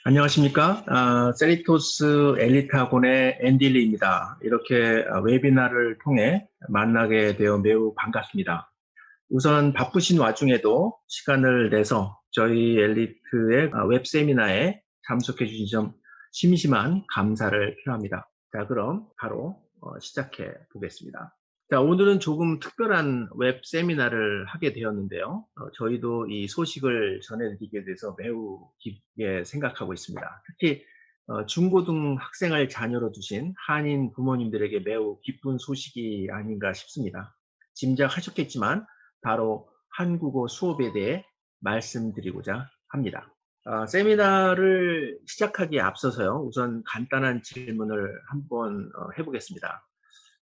안녕하십니까? 세리토스 엘리트 학원의 앤딜리입니다. 이렇게 웨비나를 통해 만나게 되어 매우 반갑습니다. 우선 바쁘신 와중에도 시간을 내서 저희 엘리트의 웹 세미나에 참석해 주신 점 심심한 감사를 표합니다. 자, 그럼 바로 시작해 보겠습니다. 자, 오늘은 조금 특별한 웹 세미나를 하게 되었는데요. 저희도 이 소식을 전해드리게 돼서 매우 깊게 생각하고 있습니다. 특히 중고등 학생을 자녀로 두신 한인 부모님들에게 매우 기쁜 소식이 아닌가 싶습니다. 짐작하셨겠지만 바로 한국어 수업에 대해 말씀드리고자 합니다. 세미나를 시작하기에 앞서서요, 우선 간단한 질문을 한번 해보겠습니다.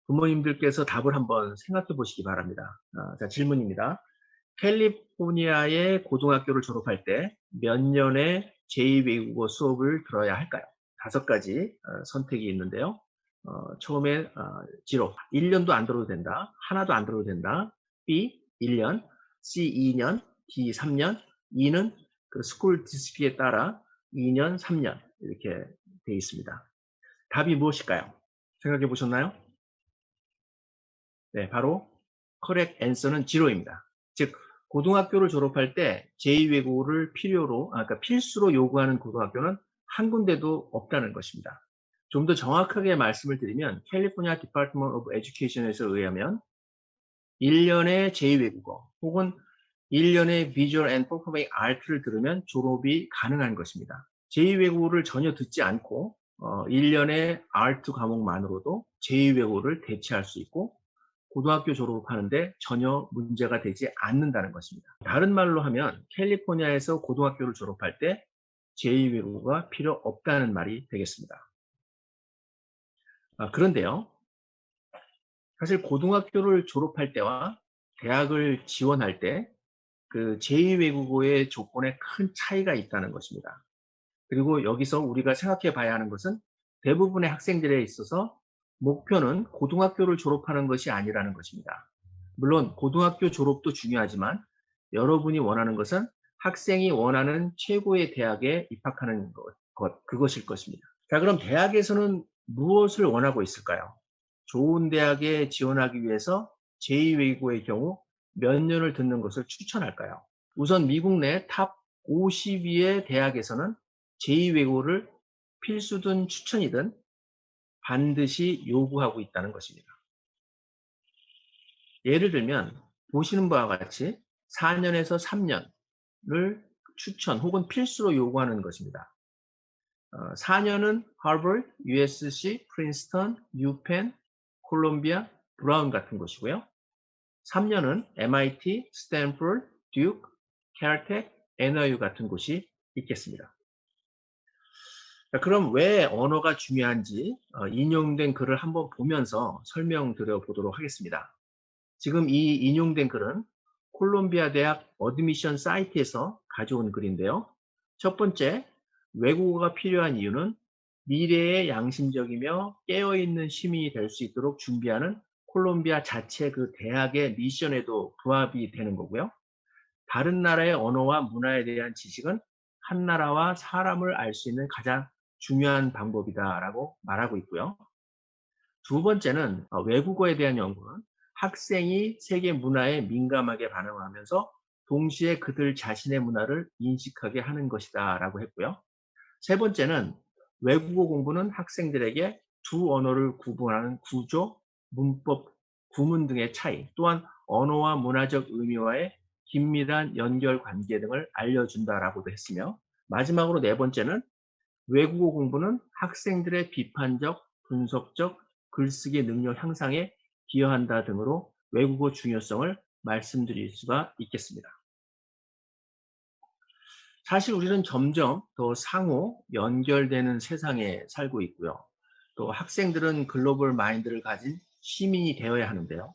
부모님들께서 답을 한번 생각해 보시기 바랍니다. 자, 질문입니다. 캘리포니아의 고등학교를 졸업할 때 몇 년의 제2외국어 수업을 들어야 할까요? 5가지 선택이 있는데요. 처음에 지로 1년도 안 들어도 된다. 하나도 안 들어도 된다. B 1년, C 2년, D 3년, E는 그 스쿨 디스피에 따라 2년, 3년 이렇게 되어 있습니다. 답이 무엇일까요? 생각해 보셨나요? 네, 바로 correct answer는 제로입니다. 즉, 고등학교를 졸업할 때 제2외국어를 그러니까 필수로 요구하는 고등학교는 한 군데도 없다는 것입니다. 좀 더 정확하게 말씀을 드리면 캘리포니아 디파트먼트 오브 에듀케이션에서 의하면 1년의 제2외국어 혹은 1년의 비주얼 앤 퍼포밍 아트를 들으면 졸업이 가능한 것입니다. 제2외국어를 전혀 듣지 않고 1년의 아트 과목만으로도 제2외국어를 대체할 수 있고 고등학교 졸업하는데 전혀 문제가 되지 않는다는 것입니다. 다른 말로 하면 캘리포니아에서 고등학교를 졸업할 때 제2외국어가 필요 없다는 말이 되겠습니다. 그런데요, 사실 고등학교를 졸업할 때와 대학을 지원할 때 그 제2외국어의 조건에 큰 차이가 있다는 것입니다. 그리고 여기서 우리가 생각해 봐야 하는 것은 대부분의 학생들에 있어서 목표는 고등학교를 졸업하는 것이 아니라는 것입니다. 물론 고등학교 졸업도 중요하지만 여러분이 원하는 것은 학생이 원하는 최고의 대학에 입학하는 그것일 것입니다. 자, 그럼 대학에서는 무엇을 원하고 있을까요? 좋은 대학에 지원하기 위해서 제2외국어의 경우 몇 년을 듣는 것을 추천할까요? 우선 미국 내 탑 50위의 대학에서는 제2외국어를 필수든 추천이든 반드시 요구하고 있다는 것입니다. 예를 들면 보시는 바와 같이 4년에서 3년을 추천 혹은 필수로 요구하는 것입니다. 4년은 하버드, USC, 프린스턴, 유펜, 콜롬비아, 브라운 같은 곳이고요. 3년은 MIT, 스탠포드, 듀크, caltech, NYU 같은 곳이 있겠습니다. 자, 그럼 왜 언어가 중요한지 인용된 글을 한번 보면서 설명드려 보도록 하겠습니다. 지금 이 인용된 글은 콜롬비아 대학 어드미션 사이트에서 가져온 글인데요. 첫 번째, 외국어가 필요한 이유는 미래의 양심적이며 깨어있는 시민이 될 수 있도록 준비하는 콜롬비아 자체 그 대학의 미션에도 부합이 되는 거고요. 다른 나라의 언어와 문화에 대한 지식은 한 나라와 사람을 알 수 있는 가장 중요한 방법이다라고 말하고 있고요. 두 번째는 외국어에 대한 연구는 학생이 세계 문화에 민감하게 반응하면서 동시에 그들 자신의 문화를 인식하게 하는 것이다라고 했고요. 세 번째는 외국어 공부는 학생들에게 두 언어를 구분하는 구조, 문법, 구문 등의 차이, 또한 언어와 문화적 의미와의 긴밀한 연결 관계 등을 알려준다라고도 했으며, 마지막으로 네 번째는 외국어 공부는 학생들의 비판적, 분석적, 글쓰기 능력 향상에 기여한다 등으로 외국어 중요성을 말씀드릴 수가 있겠습니다. 사실 우리는 점점 더 상호 연결되는 세상에 살고 있고요. 또 학생들은 글로벌 마인드를 가진 시민이 되어야 하는데요.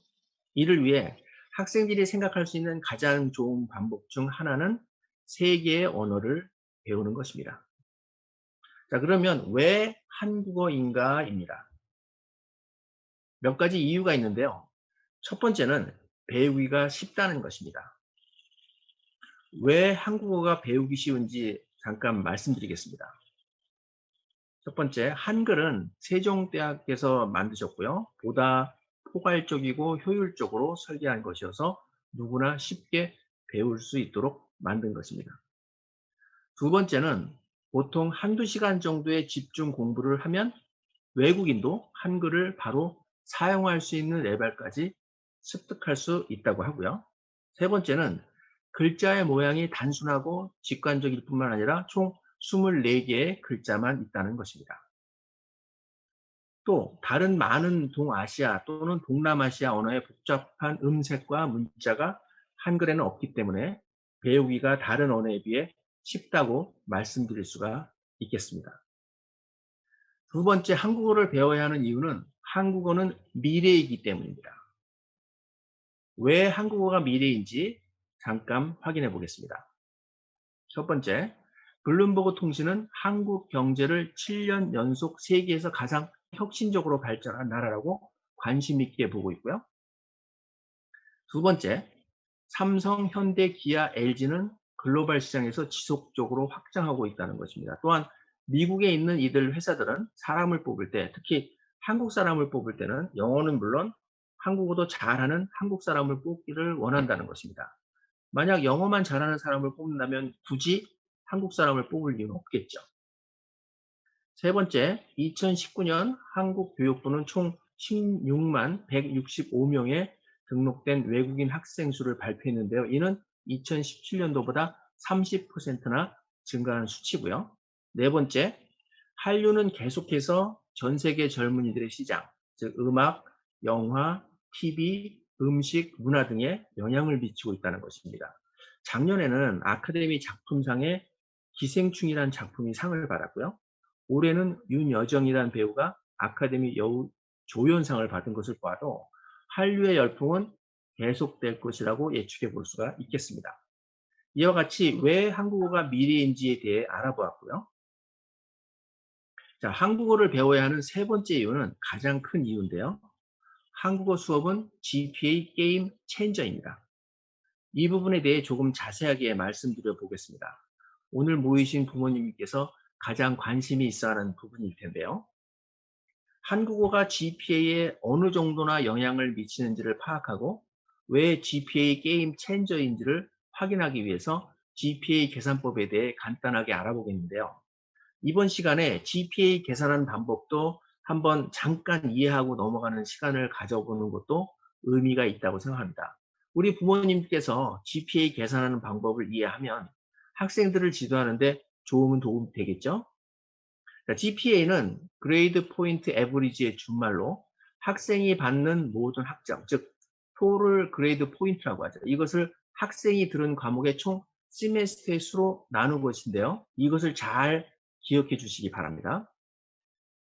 이를 위해 학생들이 생각할 수 있는 가장 좋은 방법 중 하나는 세 개의 언어를 배우는 것입니다. 자, 그러면 왜 한국어인가입니다. 몇 가지 이유가 있는데요. 첫 번째는 배우기가 쉽다는 것입니다. 왜 한국어가 배우기 쉬운지 잠깐 말씀드리겠습니다. 첫 번째, 한글은 세종대학에서 만드셨고요. 보다 포괄적이고 효율적으로 설계한 것이어서 누구나 쉽게 배울 수 있도록 만든 것입니다. 두 번째는 보통 한두 시간 정도의 집중 공부를 하면 외국인도 한글을 바로 사용할 수 있는 레벨까지 습득할 수 있다고 하고요. 세 번째는 글자의 모양이 단순하고 직관적일 뿐만 아니라 총 24개의 글자만 있다는 것입니다. 또 다른 많은 동아시아 또는 동남아시아 언어의 복잡한 음색과 문자가 한글에는 없기 때문에 배우기가 다른 언어에 비해 쉽다고 말씀드릴 수가 있겠습니다. 두 번째, 한국어를 배워야 하는 이유는 한국어는 미래이기 때문입니다. 왜 한국어가 미래인지 잠깐 확인해 보겠습니다. 첫 번째, 블룸버그 통신은 한국 경제를 7년 연속 세계에서 가장 혁신적으로 발전한 나라라고 관심 있게 보고 있고요. 두 번째, 삼성, 현대, 기아, LG는 글로벌 시장에서 지속적으로 확장하고 있다는 것입니다. 또한 미국에 있는 이들 회사들은 사람을 뽑을 때, 특히 한국 사람을 뽑을 때는 영어는 물론 한국어도 잘하는 한국 사람을 뽑기를 원한다는 것입니다. 만약 영어만 잘하는 사람을 뽑는다면 굳이 한국 사람을 뽑을 이유는 없겠죠. 세 번째, 2019년 한국교육부는 총 16만 165명의 등록된 외국인 학생 수를 발표했는데요. 이는 2017년도보다 30%나 증가한 수치고요. 네 번째, 한류는 계속해서 전 세계 젊은이들의 시장, 즉 음악, 영화, TV, 음식, 문화 등에 영향을 미치고 있다는 것입니다. 작년에는 아카데미 작품상에 기생충이라는 작품이 상을 받았고요. 올해는 윤여정이라는 배우가 아카데미 여우 조연상을 받은 것을 봐도 한류의 열풍은 계속될 것이라고 예측해 볼 수가 있겠습니다. 이와 같이 왜 한국어가 미래인지에 대해 알아보았고요. 자, 한국어를 배워야 하는 세 번째 이유는 가장 큰 이유인데요. 한국어 수업은 GPA 게임 체인저입니다. 이 부분에 대해 조금 자세하게 말씀드려 보겠습니다. 오늘 모이신 부모님께서 가장 관심이 있어 하는 부분일 텐데요. 한국어가 GPA에 어느 정도나 영향을 미치는지를 파악하고 왜 GPA 게임 체인저인지를 확인하기 위해서 GPA 계산법에 대해 간단하게 알아보겠는데요. 이번 시간에 GPA 계산하는 방법도 한번 잠깐 이해하고 넘어가는 시간을 가져보는 것도 의미가 있다고 생각합니다. 우리 부모님께서 GPA 계산하는 방법을 이해하면 학생들을 지도하는데 도움이 되겠죠? GPA는 그레이드 포인트 에버리지의 준말로 학생이 받는 모든 학점, 즉 토tal 그레이드 포인트라고 하죠. 이것을 학생이 들은 과목의 총 시메스터의 수로 나눈 것인데요. 이것을 잘 기억해 주시기 바랍니다.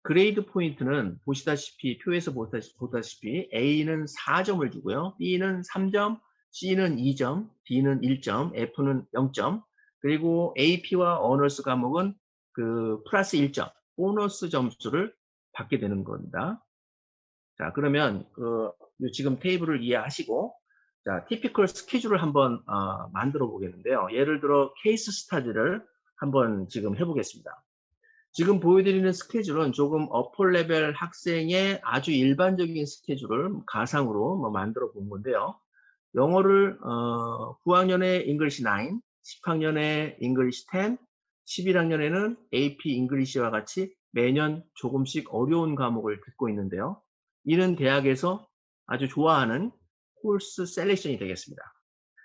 그레이드 포인트는 보시다시피 표에서 보다시피 A는 4점을 주고요. B는 3점, C는 2점, D는 1점, F는 0점, 그리고 AP와 어너스 과목은 플러스 1점, 보너스 점수를 받게 되는 겁니다. 자, 그러면 지금 테이블을 이해하시고, 자, 티피컬 스케줄을 한번 만들어 보겠는데요. 예를 들어 케이스 스타디를 한번 지금 해보겠습니다. 지금 보여드리는 스케줄은 조금 어퍼 레벨 학생의 아주 일반적인 스케줄을 가상으로 만들어 본 건데요. 영어를 9학년에 English 9, 10학년에 English 10, 11학년에는 AP English와 같이 매년 조금씩 어려운 과목을 듣고 있는데요. 이는 대학에서 아주 좋아하는 코스 셀렉션이 되겠습니다.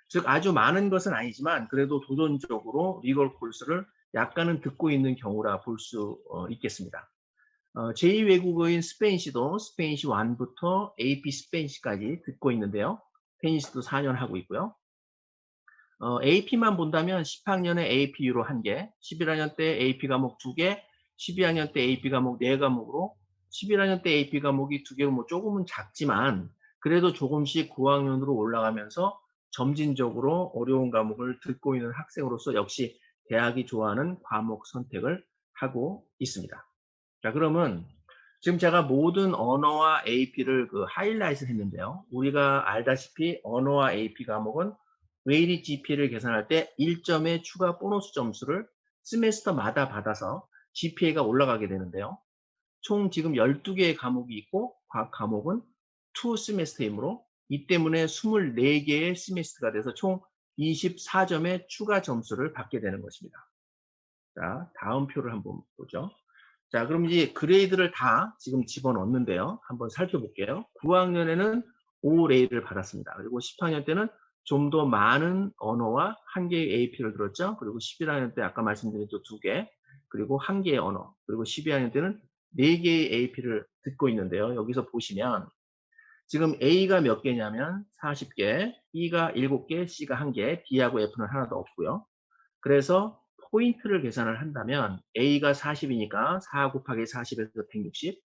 즉 아주 많은 것은 아니지만 그래도 도전적으로 리걸 코스를 약간은 듣고 있는 경우라 볼 수 있겠습니다. 제2외국어인 스페인시도 스페인시 1부터 AP 스페인시까지 듣고 있는데요. 스페인시도 4년 하고 있고요. AP만 본다면 10학년에 AP 유로 1개, 11학년 때 AP 과목 2개, 12학년 때 AP 과목 4과목으로 11학년 때 AP 과목이 2개로 조금은 작지만 그래도 조금씩 9학년으로 올라가면서 점진적으로 어려운 과목을 듣고 있는 학생으로서 역시 대학이 좋아하는 과목 선택을 하고 있습니다. 자, 그러면 지금 제가 모든 언어와 AP를 하이라이트를 했는데요. 우리가 알다시피 언어와 AP 과목은 웨이리 GPA를 계산할 때 1점의 추가 보너스 점수를 세메스터마다 받아서 GPA가 올라가게 되는데요. 총 지금 12개의 과목이 있고 각 과목은 2 세미스터이므로 이 때문에 24개의 세미스터가 돼서 총 24점의 추가 점수를 받게 되는 것입니다. 자, 다음 표를 한번 보죠. 자, 그럼 이제 그레이드를 다 지금 집어넣었는데요. 한번 살펴볼게요. 9학년에는 5레이를 받았습니다. 그리고 10학년 때는 좀 더 많은 언어와 1개의 AP를 들었죠. 그리고 11학년 때 아까 말씀드린 또 2개, 그리고 1개의 언어, 그리고 12학년 때는 4개의 AP를 듣고 있는데요. 여기서 보시면 지금 A가 몇 개냐면 40개, B가 7개, C가 1개, D하고 F는 하나도 없고요. 그래서 포인트를 계산을 한다면 A가 40이니까 4 곱하기 40에서 160,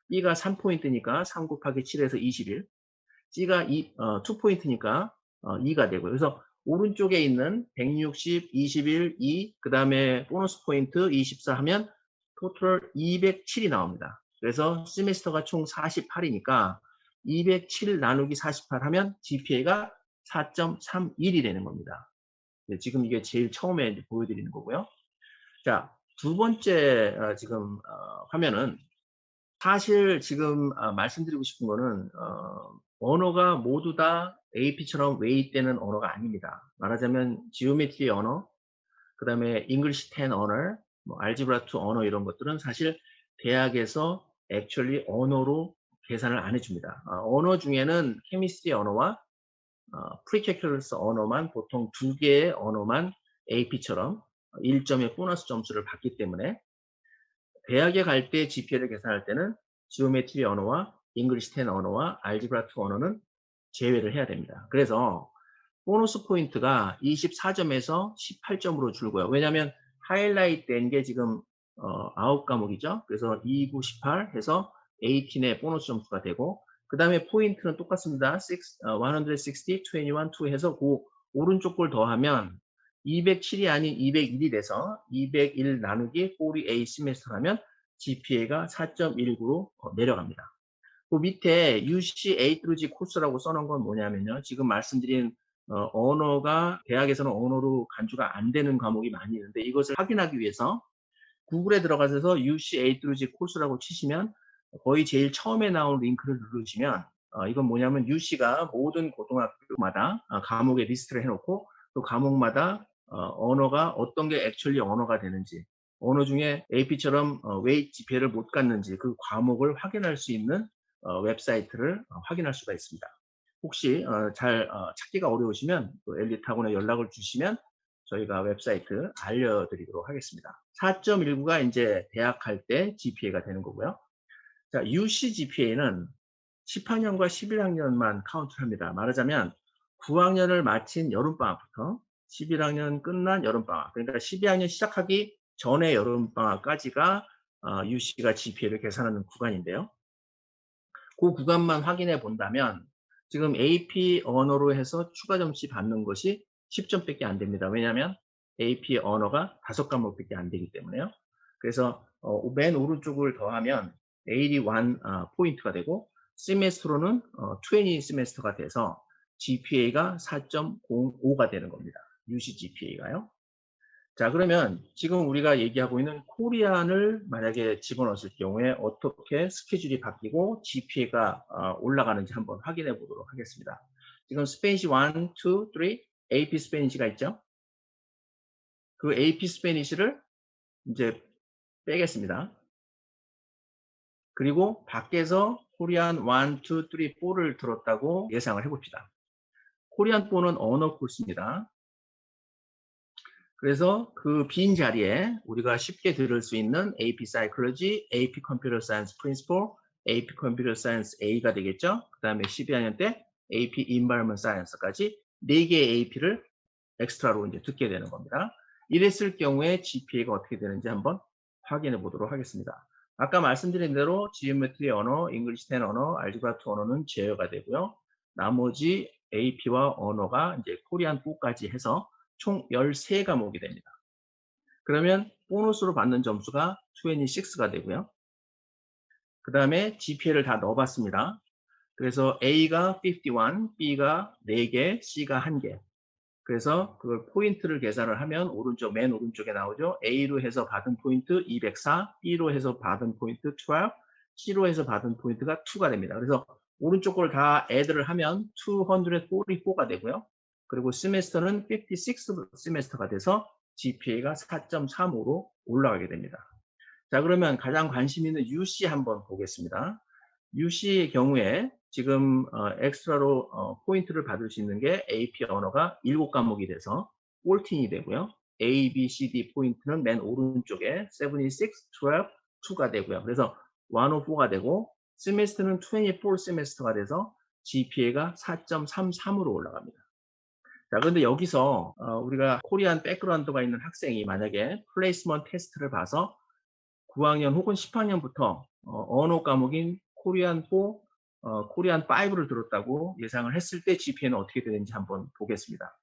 B가 3포인트니까 3 곱하기 7에서 21, C가 2포인트니까 2가 되고요. 그래서 오른쪽에 있는 160, 21, 2, 그 다음에 보너스 포인트 24 하면 토탈 207이 나옵니다. 그래서 세미스터가 총 48이니까 207 나누기 48 하면 GPA가 4.31이 되는 겁니다. 네, 지금 이게 제일 처음에 이제 보여드리는 거고요. 자, 두 번째 지금 화면은 사실 지금 말씀드리고 싶은 거는 언어가 모두 다 AP처럼 웨이되는 언어가 아닙니다. 말하자면 지오메트리 언어, 그 다음에 English 10 언어, 뭐 알지브라 2 언어 이런 것들은 사실 대학에서 액츄얼리 언어로 계산을 안 해줍니다. 언어 중에는 케미스트리 언어와 프리캐큘러스 언어만 보통 2개의 언어만 AP처럼 1점의 보너스 점수를 받기 때문에 대학에 갈 때 GPA를 계산할 때는 지오메트리 언어와 잉글리시 10 언어와 알지브라 2 언어는 제외를 해야 됩니다. 그래서 보너스 포인트가 24점에서 18점으로 줄고요. 왜냐하면 하이라이트 된 게 지금 9과목이죠. 그래서 2, 9, 18 해서 18의 보너스 점수가 되고 그 다음에 포인트는 똑같습니다. 160, 21, 2 해서 그 오른쪽 걸 더하면 207이 아닌 201이 돼서 201 나누기 48 세미스터 하면 GPA가 4.19로 내려갑니다. 그 밑에 UC8 through G 코스라고 써놓은 건 뭐냐면요. 지금 말씀드린 언어가 대학에서는 언어로 간주가 안 되는 과목이 많이 있는데 이것을 확인하기 위해서 구글에 들어가셔서 UC8 through G 코스라고 치시면 거의 제일 처음에 나온 링크를 누르시면 이건 뭐냐면 UC가 모든 고등학교마다 과목에 리스트를 해놓고 또 과목마다 언어가 어떤 게 액츄얼리 언어가 되는지 언어 중에 AP처럼 웨이트 GPA를 못 갔는지 그 과목을 확인할 수 있는 웹사이트를 확인할 수가 있습니다. 혹시 잘 찾기가 어려우시면 또 엘리트학원에 연락을 주시면 저희가 웹사이트 알려드리도록 하겠습니다. 4.19가 이제 대학 갈 때 GPA가 되는 거고요. 자, UC GPA는 10학년과 11학년만 카운트를 합니다. 말하자면 9학년을 마친 여름방학부터 11학년 끝난 여름방학, 그러니까 12학년 시작하기 전에 여름방학까지가 UC가 GPA를 계산하는 구간인데요. 그 구간만 확인해 본다면 지금 AP 언어로 해서 추가 점수 받는 것이 10점밖에 안 됩니다. 왜냐하면 AP 언어가 5과목밖에 안 되기 때문에요. 그래서 맨 오른쪽을 더하면 81 포인트가 되고 세메스터로는 20 세메스터가 돼서 GPA가 4.05가 되는 겁니다. UC GPA가요. 자, 그러면 지금 우리가 얘기하고 있는 코리안을 만약에 집어넣었을 경우에 어떻게 스케줄이 바뀌고 GPA가 올라가는지 한번 확인해 보도록 하겠습니다. 지금 스페니시 1, 2, 3 AP 스페니시가 있죠. 그 AP 스페니시를 이제 빼겠습니다. 그리고 밖에서 코리안 1, 2, 3, 4를 들었다고 예상을 해봅시다. 코리안 4는 언어 코스입니다. 그래서 그 빈 자리에 우리가 쉽게 들을 수 있는 AP Psychology, AP Computer Science Principle, AP Computer Science A가 되겠죠. 그 다음에 12학년 때 AP Environment Science까지 4개의 AP를 엑스트라로 이제 듣게 되는 겁니다. 이랬을 경우에 GPA가 어떻게 되는지 한번 확인해 보도록 하겠습니다. 아까 말씀드린 대로 Geometry 언어, English 10 언어, Algebra 2 언어는 제외가 되고요. 나머지 AP와 언어가 이제 코리안 4까지 해서 총 13과목이 됩니다. 그러면 보너스로 받는 점수가 26가 되고요. 그 다음에 GPA를 다 넣어봤습니다. 그래서 A가 51, B가 4개, C가 1개. 그래서 그걸 포인트를 계산을 하면 오른쪽 맨 오른쪽에 나오죠. A로 해서 받은 포인트 204, B로 해서 받은 포인트 12, C로 해서 받은 포인트가 2가 됩니다. 그래서 오른쪽 걸 다 애드를 하면 244가 되고요. 그리고 세메스터는 56 세메스터가 돼서 GPA가 4.35로 올라가게 됩니다. 자, 그러면 가장 관심 있는 UC 한번 보겠습니다. UC의 경우에 지금 엑스트라로 포인트를 받을 수 있는 게 AP 언어가 7과목이 돼서 14이 되고요. A, B, C, D 포인트는 맨 오른쪽에 76, 12, 2가 되고요. 그래서 104가 되고 세메스터는 24 세메스터가 돼서 GPA가 4.33으로 올라갑니다. 자, 그런데 여기서 우리가 코리안 백그라운드가 있는 학생이 만약에 플레이스먼트 테스트를 봐서 9학년 혹은 10학년부터 언어 과목인 코리안 4, 코리안 5를 들었다고 예상을 했을 때 GPA는 어떻게 되는지 한번 보겠습니다.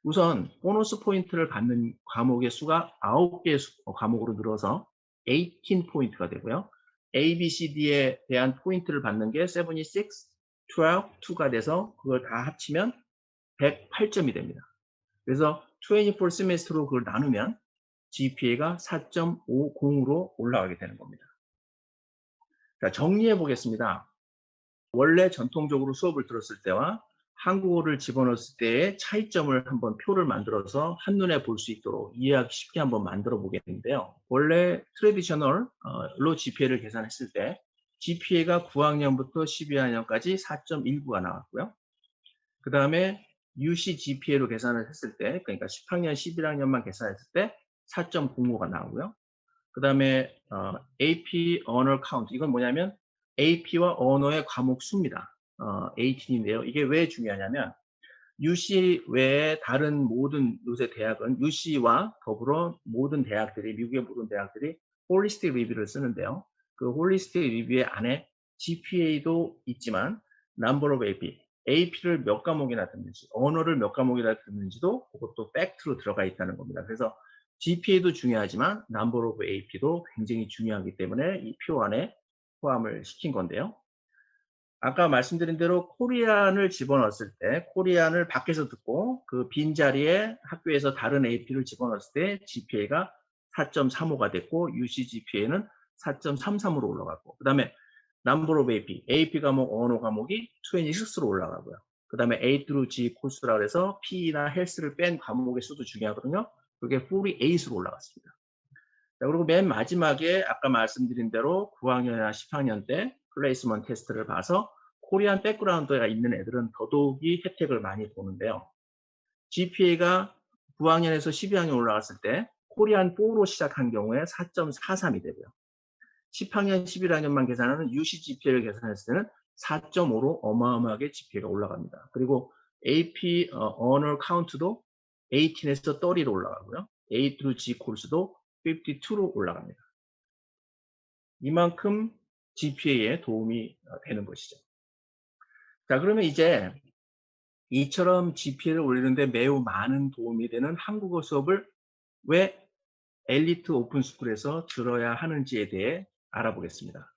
우선 보너스 포인트를 받는 과목의 수가 9개의 과목으로 늘어서 18포인트가 되고요. A, B, C, D에 대한 포인트를 받는 게 76, 12, 2가 돼서 그걸 다 합치면 108점이 됩니다. 그래서 24 세메스터로 그걸 나누면 GPA가 4.50으로 올라가게 되는 겁니다. 자, 정리해 보겠습니다. 원래 전통적으로 수업을 들었을 때와 한국어를 집어넣었을 때의 차이점을 한번 표를 만들어서 한눈에 볼 수 있도록 이해하기 쉽게 한번 만들어 보겠는데요. 원래 트래디셔널로 GPA를 계산했을 때 GPA가 9학년부터 12학년까지 4.19가 나왔고요. 그 다음에 UC GPA로 계산을 했을 때, 그러니까 10학년, 11학년만 계산했을 때 4.05가 나오고요. 그 다음에 AP 언어 카운트, 이건 뭐냐면 AP와 언어의 과목 수입니다. 18인데요. 이게 왜 중요하냐면 UC 외에 다른 모든 요새 대학은 UC와 더불어 모든 대학들이, 미국의 모든 대학들이 홀리스틱 리뷰를 쓰는데요. 그 홀리스틱 리뷰의 안에 GPA도 있지만 number of AP를 몇 과목이나 듣는지, 언어를 몇 과목이나 듣는지도 그것도 팩트로 들어가 있다는 겁니다. 그래서 GPA도 중요하지만 number of AP도 굉장히 중요하기 때문에 이 표 안에 포함을 시킨 건데요. 아까 말씀드린 대로 코리안을 집어넣었을 때, 코리안을 밖에서 듣고 그 빈자리에 학교에서 다른 AP를 집어넣었을 때 GPA가 4.35가 됐고 UC GPA는 4.33으로 올라가고, 그 다음에 number of AP 과목, 언어 과목이 26로 올라가고요. 그 다음에 A through G 코스라 그래서 P나 헬스를 뺀 과목의 수도 중요하거든요. 그게 48으로 올라갔습니다. 자, 그리고 맨 마지막에 아까 말씀드린 대로 9학년이나 10학년 때 플레이스먼트 테스트를 봐서 코리안 백그라운드가 있는 애들은 더더욱이 혜택을 많이 보는데요. GPA가 9학년에서 12학년 올라갔을 때 코리안 4로 시작한 경우에 4.43이 되고요. 10학년, 11학년만 계산하는 UC GPA를 계산했을 때는 4.5로 어마어마하게 GPA가 올라갑니다. 그리고 AP 언어 카운트도 18에서 30로 올라가고요. A through G 코र्스도 52로 올라갑니다. 이만큼 GPA에 도움이 되는 것이죠. 자, 그러면 이제 이처럼 GPA를 올리는데 매우 많은 도움이 되는 한국어 수업을 왜 엘리트 오픈스쿨에서 들어야 하는지에 대해 알아보겠습니다.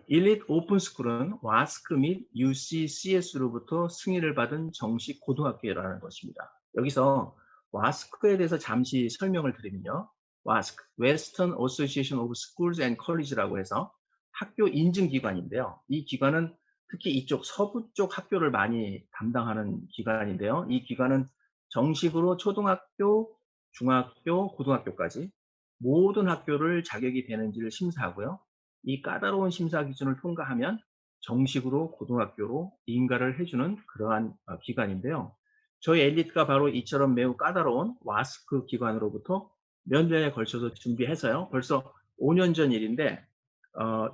엘리트 오픈스쿨은 와스크 및 UCCS로부터 승인을 받은 정식 고등학교라는 것입니다. 여기서 와스크에 대해서 잠시 설명을 드리면요. 와스크, Western Association of Schools and Colleges라고 해서 학교 인증기관인데요. 이 기관은 특히 이쪽 서부 쪽 학교를 많이 담당하는 기관인데요. 이 기관은 정식으로 초등학교, 중학교, 고등학교까지 모든 학교를 자격이 되는지를 심사하고요. 이 까다로운 심사 기준을 통과하면 정식으로 고등학교로 인가를 해주는 그러한 기관인데요. 저희 엘리트가 바로 이처럼 매우 까다로운 와스크 기관으로부터 몇 년에 걸쳐서 준비해서요. 벌써 5년 전 일인데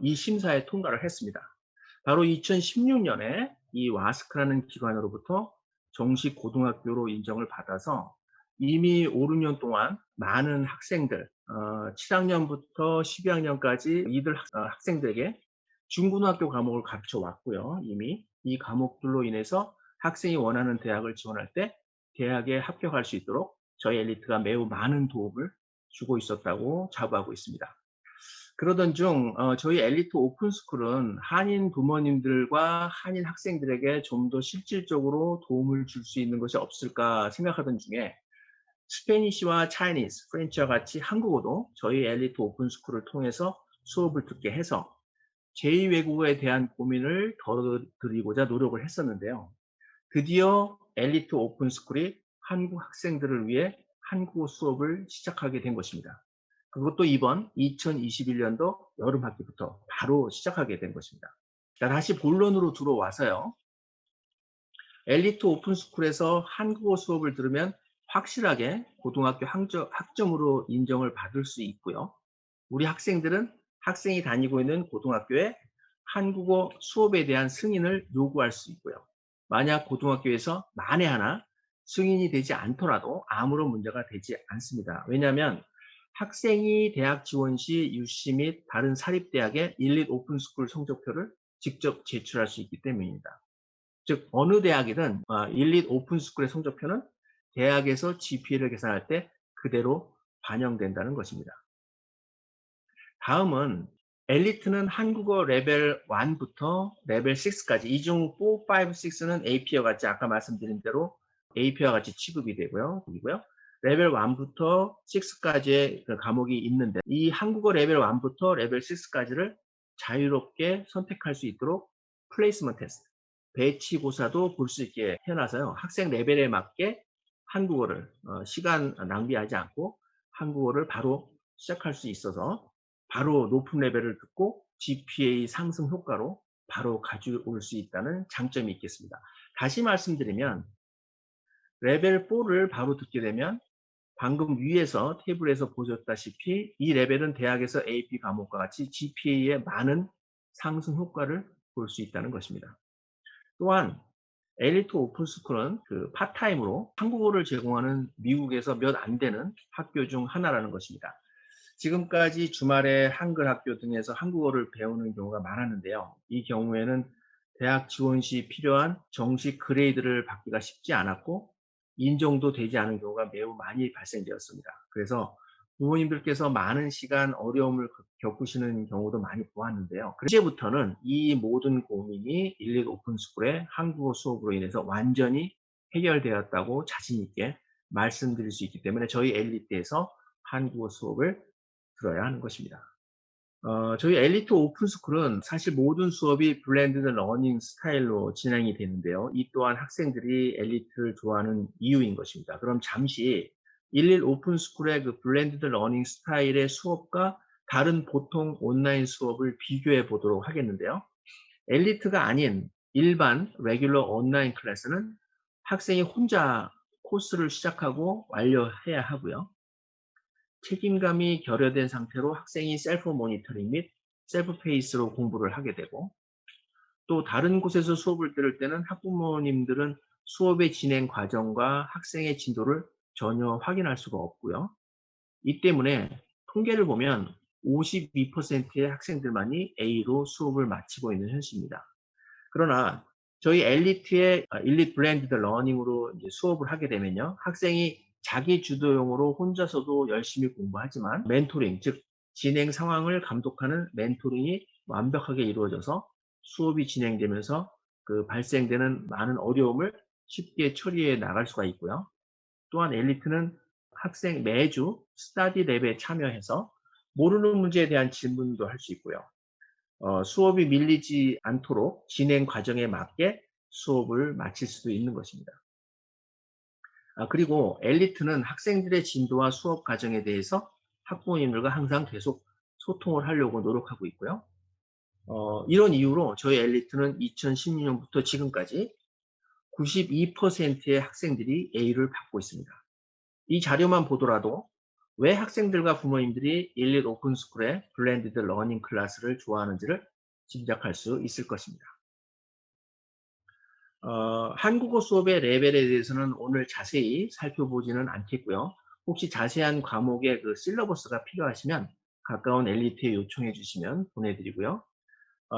이 심사에 통과를 했습니다. 바로 2016년에 이 와스크라는 기관으로부터 정식 고등학교로 인정을 받아서 이미 5, 6년 동안 많은 학생들, 7학년부터 12학년까지 이들 학생들에게 중고등학교 과목을 가르쳐 왔고요. 이미 이 과목들로 인해서 학생이 원하는 대학을 지원할 때 대학에 합격할 수 있도록 저희 엘리트가 매우 많은 도움을 주고 있었다고 자부하고 있습니다. 그러던 중 저희 엘리트 오픈스쿨은 한인 부모님들과 한인 학생들에게 좀 더 실질적으로 도움을 줄 수 있는 것이 없을까 생각하던 중에 스페니쉬와 차이니즈, 프렌치와 같이 한국어도 저희 엘리트 오픈스쿨을 통해서 수업을 듣게 해서 제2 외국어에 대한 고민을 덜어드리고자 노력을 했었는데요. 드디어 엘리트 오픈스쿨이 한국 학생들을 위해 한국어 수업을 시작하게 된 것입니다. 그것도 이번 2021년도 여름 학기부터 바로 시작하게 된 것입니다. 자, 다시 본론으로 들어와서요. 엘리트 오픈스쿨에서 한국어 수업을 들으면 확실하게 고등학교 학점으로 인정을 받을 수 있고요. 우리 학생들은 학생이 다니고 있는 고등학교에 한국어 수업에 대한 승인을 요구할 수 있고요. 만약 고등학교에서 만에 하나 승인이 되지 않더라도 아무런 문제가 되지 않습니다. 왜냐하면 학생이 대학 지원 시 유시 및 다른 사립대학의 일릿 오픈스쿨 성적표를 직접 제출할 수 있기 때문입니다. 즉 어느 대학이든 일릿 오픈스쿨의 성적표는 대학에서 GPA를 계산할 때 그대로 반영된다는 것입니다. 다음은 엘리트는 한국어 레벨 1부터 레벨 6까지 이 중 4, 5, 6는 AP와 같이 아까 말씀드린 대로 AP와 같이 취급이 되고요. 레벨 1부터 6까지의 그 과목이 있는데 이 한국어 레벨 1부터 레벨 6까지를 자유롭게 선택할 수 있도록 플레이스먼트 테스트, 배치고사도 볼 수 있게 해놔서요. 학생 레벨에 맞게 한국어를 시간 낭비하지 않고 한국어를 바로 시작할 수 있어서 바로 높은 레벨을 듣고 GPA 상승 효과로 바로 가져올 수 있다는 장점이 있겠습니다. 다시 말씀드리면 레벨 4를 바로 듣게 되면 방금 위에서 테이블에서 보셨다시피 이 레벨은 대학에서 AP 과목과 같이 GPA에 많은 상승 효과를 볼 수 있다는 것입니다. 또한 엘리트 오픈스쿨은 그 파타임으로 한국어를 제공하는 미국에서 몇 안 되는 학교 중 하나라는 것입니다. 지금까지 주말에 한글 학교 등에서 한국어를 배우는 경우가 많았는데요. 이 경우에는 대학 지원 시 필요한 정식 그레이드를 받기가 쉽지 않았고 인정도 되지 않은 경우가 매우 많이 발생되었습니다. 그래서 부모님들께서 많은 시간 어려움을 겪으시는 경우도 많이 보았는데요. 이제부터는 이 모든 고민이 일릿 오픈스쿨의 한국어 수업으로 인해서 완전히 해결되었다고 자신 있게 말씀드릴 수 있기 때문에 저희 엘리트에서 한국어 수업을 들어야 하는 것입니다. 저희 엘리트 오픈스쿨은 사실 모든 수업이 블렌디드 러닝 스타일로 진행이 되는데요. 이 또한 학생들이 엘리트를 좋아하는 이유인 것입니다. 그럼 잠시 일일 오픈스쿨의 그 블렌디드 러닝 스타일의 수업과 다른 보통 온라인 수업을 비교해 보도록 하겠는데요. 엘리트가 아닌 일반 레귤러 온라인 클래스는 학생이 혼자 코스를 시작하고 완료해야 하고요. 책임감이 결여된 상태로 학생이 셀프 모니터링 및 셀프 페이스로 공부를 하게 되고 또 다른 곳에서 수업을 들을 때는 학부모님들은 수업의 진행 과정과 학생의 진도를 전혀 확인할 수가 없고요. 이 때문에 통계를 보면 52%의 학생들만이 A로 수업을 마치고 있는 현실입니다. 그러나 저희 엘리트의 일릿 블렌디드 러닝으로 이제 수업을 하게 되면요. 학생이 자기 주도용으로 혼자서도 열심히 공부하지만 멘토링, 즉 진행 상황을 감독하는 멘토링이 완벽하게 이루어져서 수업이 진행되면서 그 발생되는 많은 어려움을 쉽게 처리해 나갈 수가 있고요. 또한 엘리트는 학생 매주 스터디 랩에 참여해서 모르는 문제에 대한 질문도 할 수 있고요. 수업이 밀리지 않도록 진행 과정에 맞게 수업을 마칠 수도 있는 것입니다. 그리고 엘리트는 학생들의 진도와 수업 과정에 대해서 학부모님들과 항상 계속 소통을 하려고 노력하고 있고요. 이런 이유로 저희 엘리트는 2016년부터 지금까지 92%의 학생들이 A를 받고 있습니다. 이 자료만 보더라도 왜 학생들과 부모님들이 일릿 오픈스쿨의 블렌디드 러닝 클래스를 좋아하는지를 짐작할 수 있을 것입니다. 한국어 수업의 레벨에 대해서는 오늘 자세히 살펴보지는 않겠고요. 혹시 자세한 과목의 그 실러버스가 필요하시면 가까운 엘리트에 요청해 주시면 보내드리고요.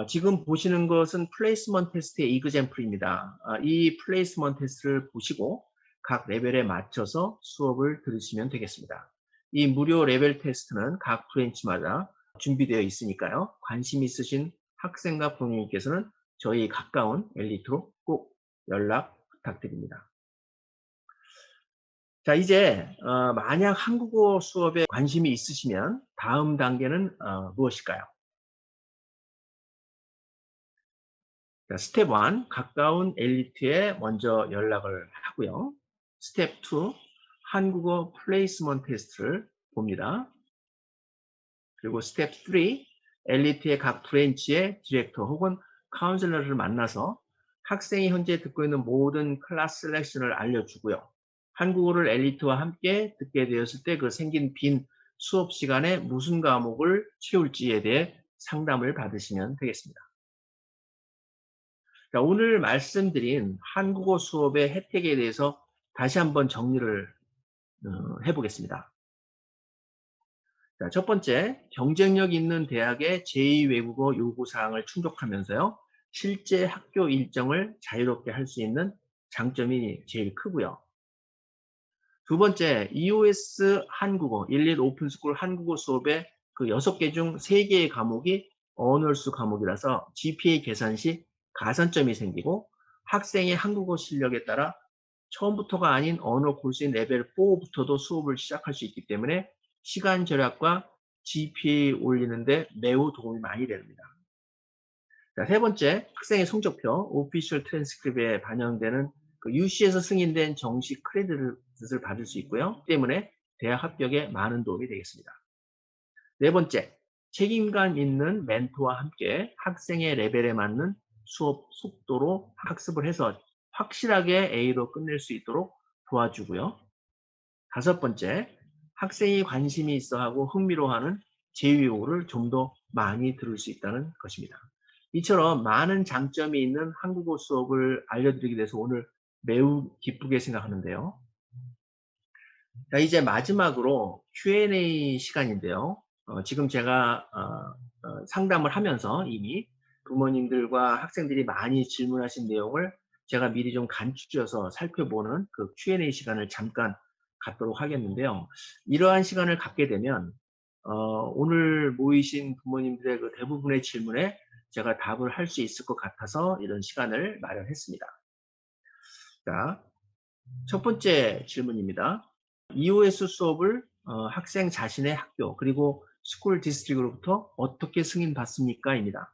지금 보시는 것은 플레이스먼트 테스트의 이그젬플입니다. 이 플레이스먼트 테스트를 보시고 각 레벨에 맞춰서 수업을 들으시면 되겠습니다. 이 무료 레벨 테스트는 각 브랜치마다 준비되어 있으니까요. 관심 있으신 학생과 부모님께서는 저희 가까운 엘리트로 꼭 연락 부탁드립니다. 자, 이제 만약 한국어 수업에 관심이 있으시면 다음 단계는 무엇일까요? 자, 스텝 1, 가까운 엘리트에 먼저 연락을 하고요. 스텝 2, 한국어 플레이스먼트 테스트를 봅니다. 그리고 스텝 3, 엘리트의 각 브랜치의 디렉터 혹은 카운슬러를 만나서 학생이 현재 듣고 있는 모든 클래스 셀렉션을 알려주고요. 한국어를 엘리트와 함께 듣게 되었을 때 그 생긴 빈 수업 시간에 무슨 과목을 채울지에 대해 상담을 받으시면 되겠습니다. 자, 오늘 말씀드린 한국어 수업의 혜택에 대해서 다시 한번 정리를 해보겠습니다. 자, 첫 번째, 경쟁력 있는 대학의 제2외국어 요구사항을 충족하면서요, 실제 학교 일정을 자유롭게 할 수 있는 장점이 제일 크고요. 두 번째, EOS 한국어, 11 오픈스쿨 한국어 수업의 그 6개 중 3개의 과목이 언어수 과목이라서 GPA 계산 시 가산점이 생기고 학생의 한국어 실력에 따라 처음부터가 아닌 언어 골수인 레벨 4부터도 수업을 시작할 수 있기 때문에 시간 절약과 GPA 올리는데 매우 도움이 많이 됩니다. 자, 세 번째, 학생의 성적표, 오피셜 트랜스크립트에 반영되는 그 UC에서 승인된 정식 크레딧을 받을 수 있고요. 때문에 대학 합격에 많은 도움이 되겠습니다. 네 번째, 책임감 있는 멘토와 함께 학생의 레벨에 맞는 수업 속도로 학습을 해서 확실하게 A로 끝낼 수 있도록 도와주고요. 다섯 번째, 학생이 관심이 있어 하고 흥미로워하는 제2외국어를 좀 더 많이 들을 수 있다는 것입니다. 이처럼 많은 장점이 있는 한국어 수업을 알려드리게 돼서 오늘 매우 기쁘게 생각하는데요. 자, 이제 마지막으로 Q&A 시간인데요. 지금 제가 상담을 하면서 이미 부모님들과 학생들이 많이 질문하신 내용을 제가 미리 좀 간추려서 살펴보는 그 Q&A 시간을 잠깐 갖도록 하겠는데요. 이러한 시간을 갖게 되면 오늘 모이신 부모님들의 그 대부분의 질문에 제가 답을 할 수 있을 것 같아서 이런 시간을 마련했습니다. 자, 첫 번째 질문입니다. EOS 수업을 학생 자신의 학교 그리고 스쿨 디스트릭으로부터 어떻게 승인받습니까? 입니다.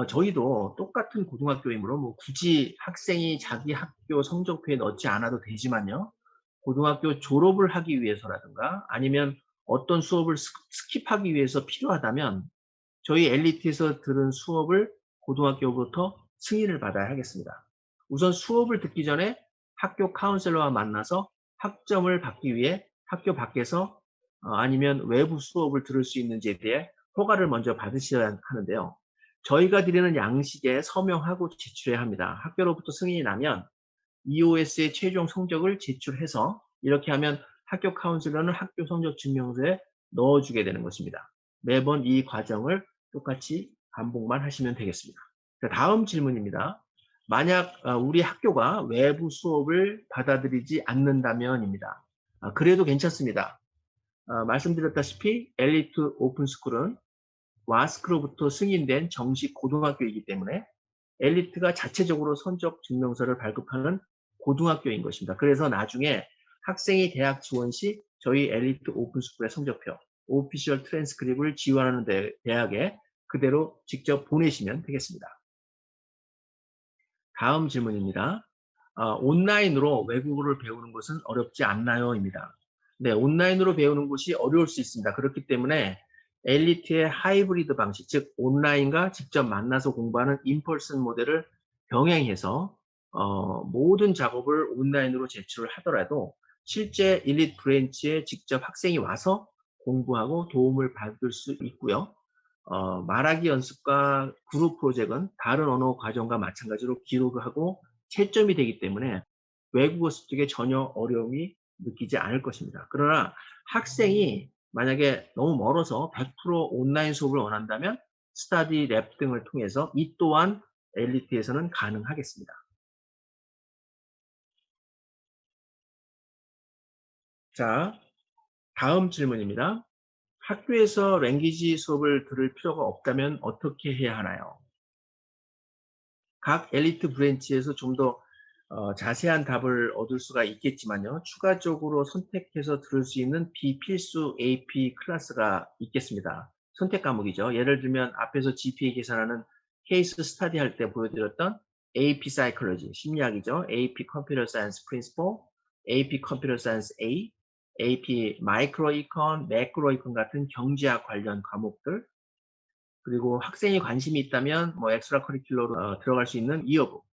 저희도 똑같은 고등학교이므로 뭐 굳이 학생이 자기 학교 성적표에 넣지 않아도 되지만요. 고등학교 졸업을 하기 위해서라든가 아니면 어떤 수업을 스킵하기 위해서 필요하다면 저희 엘리트에서 들은 수업을 고등학교부터 승인을 받아야 하겠습니다. 우선 수업을 듣기 전에 학교 카운셀러와 만나서 학점을 받기 위해 학교 밖에서 아니면 외부 수업을 들을 수 있는지에 대해 허가를 먼저 받으셔야 하는데요. 저희가 드리는 양식에 서명하고 제출해야 합니다. 학교로부터 승인이 나면 EOS의 최종 성적을 제출해서 이렇게 하면 학교 카운sel러는 학교 성적 증명서에 넣어주게 되는 것입니다. 매번 이 과정을 똑같이 반복만 하시면 되겠습니다. 다음 질문입니다. 만약 우리 학교가 외부 수업을 받아들이지 않는다면입니다. 그래도 괜찮습니다. 말씀드렸다시피 엘리트 오픈스쿨은 와스크로부터 승인된 정식 고등학교이기 때문에 엘리트가 자체적으로 성적 증명서를 발급하는 고등학교인 것입니다. 그래서 나중에 학생이 대학 지원 시 저희 엘리트 오픈스쿨의 성적표, 오피셜 트랜스크립을 지원하는 대학에 그대로 직접 보내시면 되겠습니다. 다음 질문입니다. 온라인으로 외국어를 배우는 것은 어렵지 않나요? 입니다. 네, 온라인으로 배우는 것이 어려울 수 있습니다. 그렇기 때문에 엘리트의 하이브리드 방식, 즉 온라인과 직접 만나서 공부하는 인펄슨 모델을 병행해서 모든 작업을 온라인으로 제출을 하더라도 실제 엘리트 브랜치에 직접 학생이 와서 공부하고 도움을 받을 수 있고요. 말하기 연습과 그룹 프로젝트는 다른 언어 과정과 마찬가지로 기록하고 채점이 되기 때문에 외국어 습득에 전혀 어려움이 느끼지 않을 것입니다. 그러나 학생이 만약에 너무 멀어서 100% 온라인 수업을 원한다면 스터디 랩 등을 통해서 이 또한 엘리트에서는 가능하겠습니다. 자, 다음 질문입니다. 학교에서 랭귀지 수업을 들을 필요가 없다면 어떻게 해야 하나요? 각 엘리트 브랜치에서 좀 더 자세한 답을 얻을 수가 있겠지만요. 추가적으로 선택해서 들을 수 있는 비필수 AP 클래스가 있겠습니다. 선택 과목이죠. 예를 들면 앞에서 GPA 계산하는 케이스 스터디 할 때 보여드렸던 AP 사이콜로지, 심리학이죠. AP 컴퓨터 사이언스 프린시플, AP 컴퓨터 사이언스 A, AP 마이크로 이컨, 매크로 이컨 같은 경제학 관련 과목들, 그리고 학생이 관심이 있다면 뭐 엑스트라 커리큘러로 들어갈 수 있는 이어북,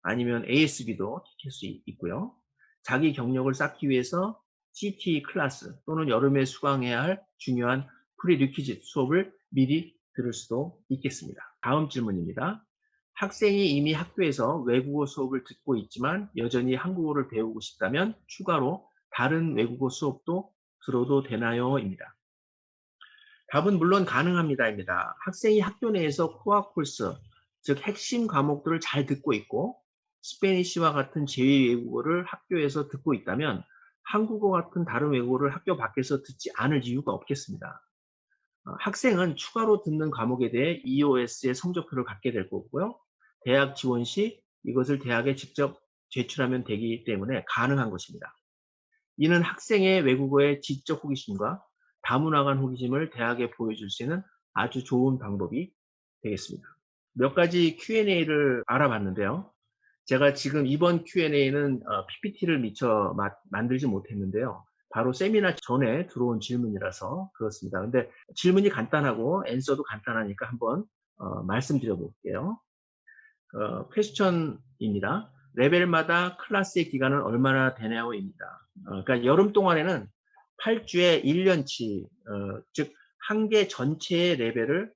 아니면 ASB도 튀길 수 있고요. 자기 경력을 쌓기 위해서 CT 클래스 또는 여름에 수강해야 할 중요한 프리리퀴짓 수업을 미리 들을 수도 있겠습니다. 다음 질문입니다. 학생이 이미 학교에서 외국어 수업을 듣고 있지만 여전히 한국어를 배우고 싶다면 추가로 다른 외국어 수업도 들어도 되나요? 입니다. 답은 물론 가능합니다. 학생이 학교 내에서 코어 코र्스, 즉 핵심 과목들을 잘 듣고 있고 스페니쉬와 같은 제2 외국어를 학교에서 듣고 있다면 한국어 같은 다른 외국어를 학교 밖에서 듣지 않을 이유가 없겠습니다. 학생은 추가로 듣는 과목에 대해 EOS의 성적표를 갖게 될 거고요. 대학 지원 시 이것을 대학에 직접 제출하면 되기 때문에 가능한 것입니다. 이는 학생의 외국어의 지적 호기심과 다문화간 호기심을 대학에 보여줄 수 있는 아주 좋은 방법이 되겠습니다. 몇 가지 Q&A를 알아봤는데요. 제가 지금 이번 Q&A는 PPT를 미처 만들지 못했는데요. 바로 세미나 전에 들어온 질문이라서 그렇습니다. 근데 질문이 간단하고 앤서도 간단하니까 한번 말씀드려 볼게요. 퀘스천입니다. 레벨마다 클래스의 기간은 얼마나 되냐고입니다. 그러니까 여름 동안에는 8주에 1년치, 즉 한 개 전체의 레벨을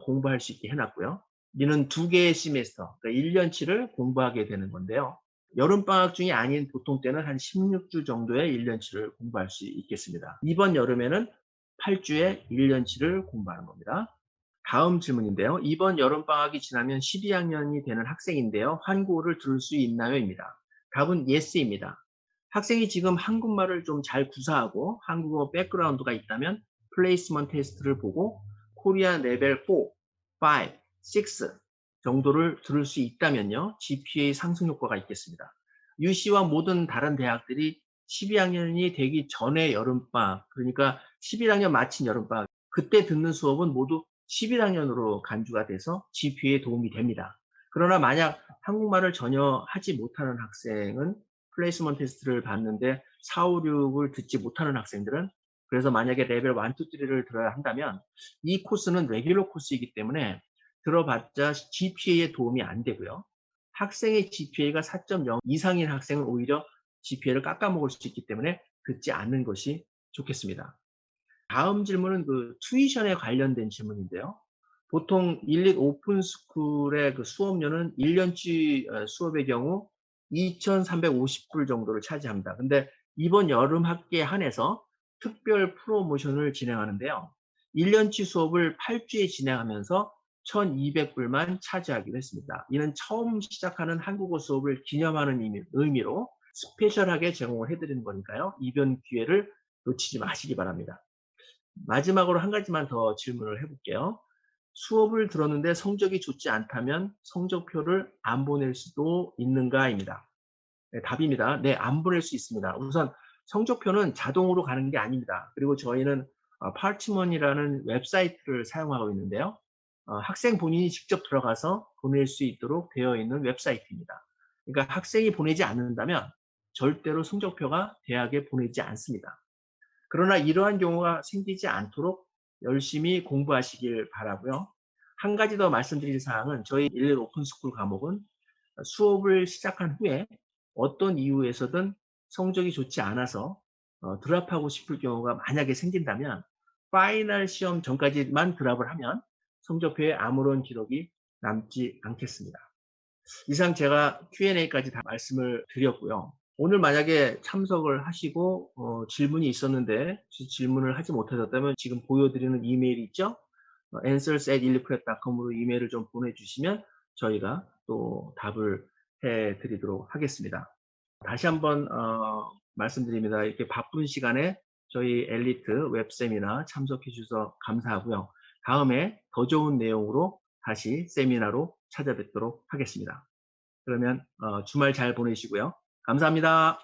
공부할 수 있게 해놨고요. 이는 2개의 시메스터, 그러니까 1년치를 공부하게 되는 건데요. 여름방학 중이 아닌 보통 때는 한 16주 정도의 1년치를 공부할 수 있겠습니다. 이번 여름에는 8주에 1년치를 공부하는 겁니다. 다음 질문인데요. 이번 여름방학이 지나면 12학년이 되는 학생인데요. 한국어를 들을 수 있나요? 입니다. 답은 yes입니다. 학생이 지금 한국말을 좀 잘 구사하고 한국어 백그라운드가 있다면 플레이스먼트 테스트를 보고 코리아 레벨 4, 5, 6 정도를 들을 수 있다면요. GPA 상승 효과가 있겠습니다. UC와 모든 다른 대학들이 12학년이 되기 전에 여름방학, 그러니까 11학년 마친 여름방학, 그때 듣는 수업은 모두 11학년으로 간주가 돼서 GPA에 도움이 됩니다. 그러나 만약 한국말을 전혀 하지 못하는 학생은 플레이스먼트 테스트를 봤는데 4, 5, 6을 듣지 못하는 학생들은, 그래서 만약에 레벨 1, 2, 3를 들어야 한다면 이 코스는 레귤러 코스이기 때문에 들어봤자 GPA에 도움이 안 되고요. 학생의 GPA가 4.0 이상인 학생은 오히려 GPA를 깎아먹을 수 있기 때문에 듣지 않는 것이 좋겠습니다. 다음 질문은 튜이션에 관련된 질문인데요. 보통 일릿 오픈스쿨의 수업료는 1년치 수업의 경우 2,350불 정도를 차지합니다. 근데 이번 여름 학기에 한해서 특별 프로모션을 진행하는데요. 1년치 수업을 8주에 진행하면서 1,200불만 차지하기로 했습니다. 이는 처음 시작하는 한국어 수업을 기념하는 의미로 스페셜하게 제공을 해드리는 거니까요. 이번 기회를 놓치지 마시기 바랍니다. 마지막으로 한 가지만 더 질문을 해볼게요. 수업을 들었는데 성적이 좋지 않다면 성적표를 안 보낼 수도 있는가입니다. 네, 답입니다. 네, 안 보낼 수 있습니다. 우선 성적표는 자동으로 가는 게 아닙니다. 그리고 저희는 파치먼이라는 웹사이트를 사용하고 있는데요. 학생 본인이 직접 들어가서 보낼 수 있도록 되어 있는 웹사이트입니다. 그러니까 학생이 보내지 않는다면 절대로 성적표가 대학에 보내지 않습니다. 그러나 이러한 경우가 생기지 않도록 열심히 공부하시길 바라고요. 한 가지 더 말씀드릴 사항은 저희 일일 오픈스쿨 과목은 수업을 시작한 후에 어떤 이유에서든 성적이 좋지 않아서 드랍하고 싶을 경우가 만약에 생긴다면 파이널 시험 전까지만 드랍을 하면 성적표에 아무런 기록이 남지 않겠습니다. 이상 제가 Q&A까지 다 말씀을 드렸고요. 오늘 만약에 참석을 하시고 질문이 있었는데 질문을 하지 못하셨다면 지금 보여드리는 이메일이 있죠? answers@illiprep.com으로 이메일을 좀 보내주시면 저희가 또 답을 해드리도록 하겠습니다. 다시 한번 말씀드립니다. 이렇게 바쁜 시간에 저희 엘리트 웹 세미나 참석해 주셔서 감사하고요. 다음에 더 좋은 내용으로 다시 세미나로 찾아뵙도록 하겠습니다. 그러면 주말 잘 보내시고요. 감사합니다.